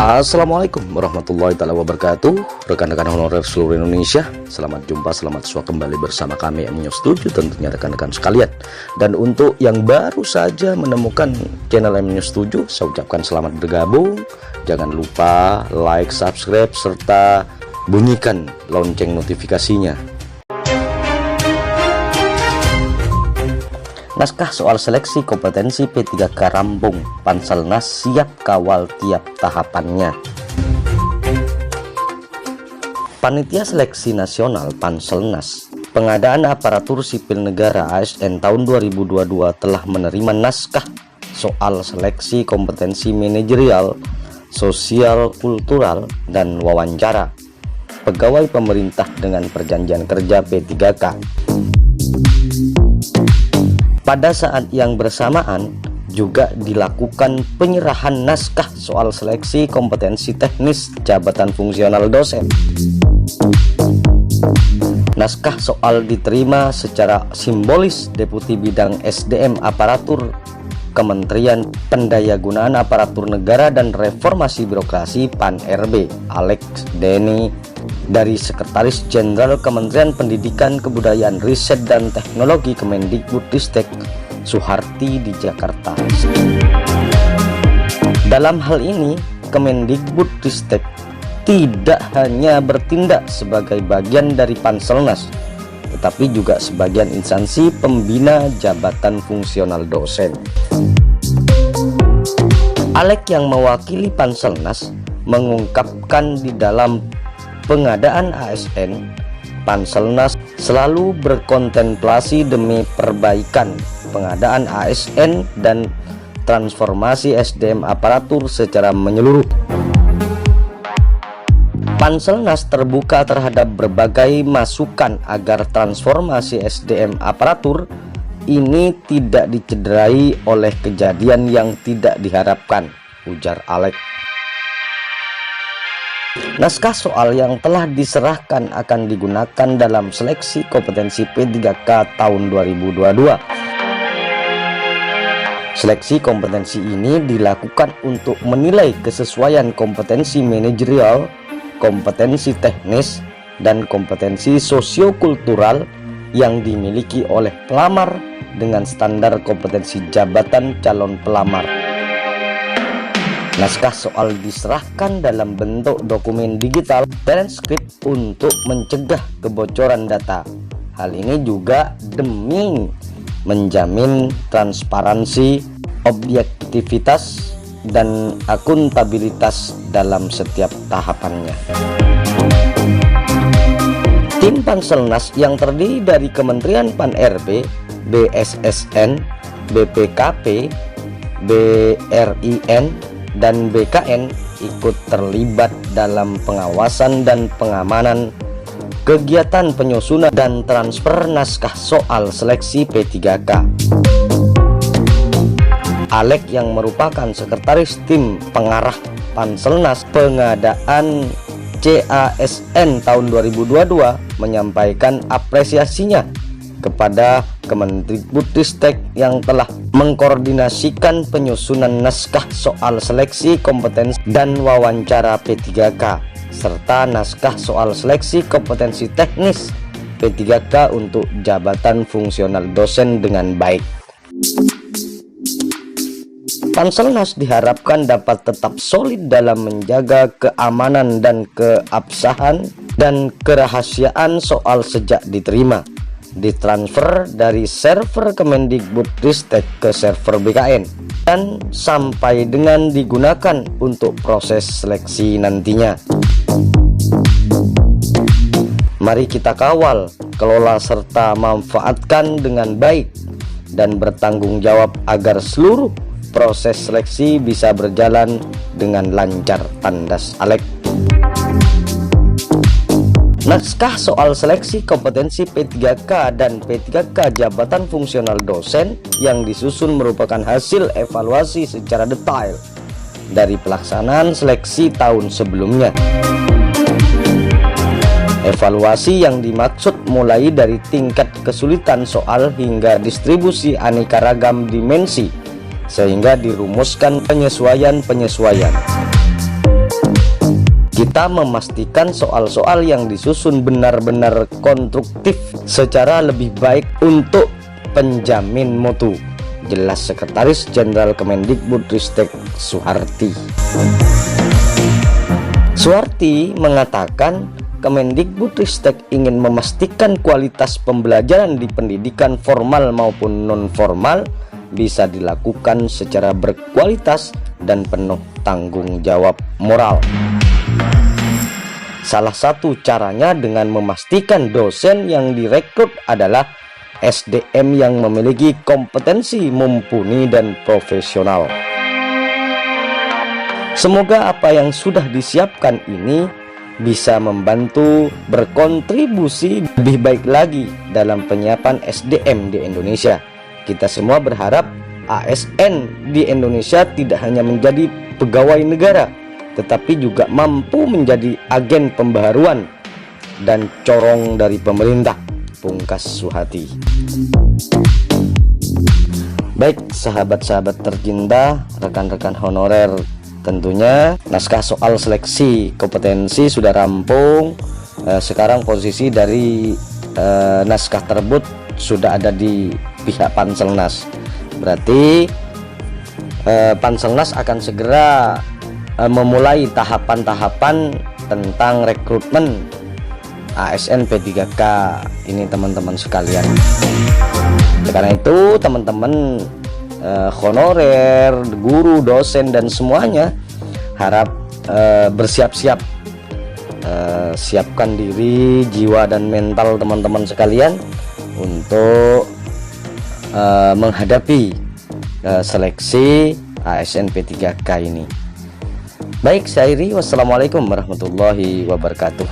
Assalamualaikum warahmatullahi wabarakatuh. Rekan-rekan honorer seluruh Indonesia, selamat jumpa, selamat sua kembali bersama kami MNews7 tentunya rekan-rekan sekalian. Dan untuk yang baru saja menemukan channel MNews7, saya ucapkan selamat bergabung. Jangan lupa like, subscribe, serta bunyikan lonceng notifikasinya. Naskah soal seleksi kompetensi P3K rampung, Panselnas siap kawal tiap tahapannya. Panitia Seleksi Nasional Panselnas, Pengadaan Aparatur Sipil Negara ASN tahun 2022 telah menerima naskah soal seleksi kompetensi manajerial, sosial, kultural, dan wawancara pegawai pemerintah dengan perjanjian kerja P3K. Pada saat yang bersamaan juga dilakukan penyerahan naskah soal seleksi kompetensi teknis jabatan fungsional dosen. Naskah soal diterima secara simbolis Deputi Bidang SDM Aparatur Kementerian Pendayagunaan Aparatur Negara dan Reformasi Birokrasi PAN-RB Alex Denny dari Sekretaris Jenderal Kementerian Pendidikan, Kebudayaan, Riset, dan Teknologi Kemendikbudristek Suharti di Jakarta. Dalam hal ini, Kemendikbudristek tidak hanya bertindak sebagai bagian dari Panselnas, tetapi juga sebagian instansi pembina jabatan fungsional dosen. Alex yang mewakili Panselnas mengungkapkan di dalam pengadaan ASN, Panselnas selalu berkontemplasi demi perbaikan pengadaan ASN dan transformasi SDM aparatur secara menyeluruh. Panselnas terbuka terhadap berbagai masukan agar transformasi SDM aparatur ini tidak dicederai oleh kejadian yang tidak diharapkan, ujar Alex. Naskah soal yang telah diserahkan akan digunakan dalam seleksi kompetensi P3K tahun 2022. Seleksi kompetensi ini dilakukan untuk menilai kesesuaian kompetensi manajerial, kompetensi teknis, dan kompetensi sosiokultural yang dimiliki oleh pelamar dengan standar kompetensi jabatan calon pelamar. Naskah soal diserahkan dalam bentuk dokumen digital transkrip untuk mencegah kebocoran data. Hal ini juga demi menjamin transparansi, objektivitas, dan akuntabilitas dalam setiap tahapannya. Tim Panselnas yang terdiri dari Kementerian PAN-RB, BSSN, BPKP, BRIN, dan BKN ikut terlibat dalam pengawasan dan pengamanan kegiatan penyusunan dan transfer naskah soal seleksi P3K. Alex yang merupakan sekretaris tim pengarah Panselnas pengadaan CASN tahun 2022 menyampaikan apresiasinya kepada Kemendikbudristek yang telah mengkoordinasikan penyusunan naskah soal seleksi kompetensi dan wawancara P3K serta naskah soal seleksi kompetensi teknis P3K untuk jabatan fungsional dosen dengan baik. Panselnas diharapkan dapat tetap solid dalam menjaga keamanan dan keabsahan dan kerahasiaan soal sejak diterima, ditransfer dari server Kemendikbudristek ke server BKN, dan sampai dengan digunakan untuk proses seleksi nantinya. Mari kita kawal, kelola, serta manfaatkan dengan baik dan bertanggung jawab agar seluruh proses seleksi bisa berjalan dengan lancar, tandas Alex. Naskah soal seleksi kompetensi P3K dan P3K jabatan fungsional dosen yang disusun merupakan hasil evaluasi secara detail dari pelaksanaan seleksi tahun sebelumnya. Evaluasi yang dimaksud mulai dari tingkat kesulitan soal hingga distribusi aneka ragam dimensi, sehingga dirumuskan penyesuaian-penyesuaian. Kita memastikan soal-soal yang disusun benar-benar konstruktif secara lebih baik untuk penjamin mutu. Jelas Sekretaris Jenderal Kemendikbudristek Soeharti. Soeharti mengatakan Kemendikbudristek ingin memastikan kualitas pembelajaran di pendidikan formal maupun non-formal bisa dilakukan secara berkualitas dan penuh tanggung jawab moral. Salah satu caranya dengan memastikan dosen yang direkrut adalah SDM yang memiliki kompetensi mumpuni dan profesional. Semoga apa yang sudah disiapkan ini bisa membantu berkontribusi lebih baik lagi dalam penyiapan SDM di Indonesia. Kita semua berharap ASN di Indonesia tidak hanya menjadi pegawai negara, tetapi juga mampu menjadi agen pembaharuan dan corong dari pemerintah. Pungkas Soeharti. Baik sahabat-sahabat tercinta, rekan-rekan honorer, tentunya naskah soal seleksi kompetensi sudah rampung. Sekarang posisi dari naskah tersebut sudah ada di pihak Panselnas. Berarti Panselnas akan segera memulai tahapan-tahapan tentang rekrutmen ASN P3K ini teman-teman sekalian. Karena itu teman-teman honorer, guru, dosen dan semuanya harap bersiap-siap, siapkan diri, jiwa dan mental teman-teman sekalian untuk menghadapi seleksi ASN P3K ini. Baik, saya akhiri. Wassalamualaikum warahmatullahi wabarakatuh.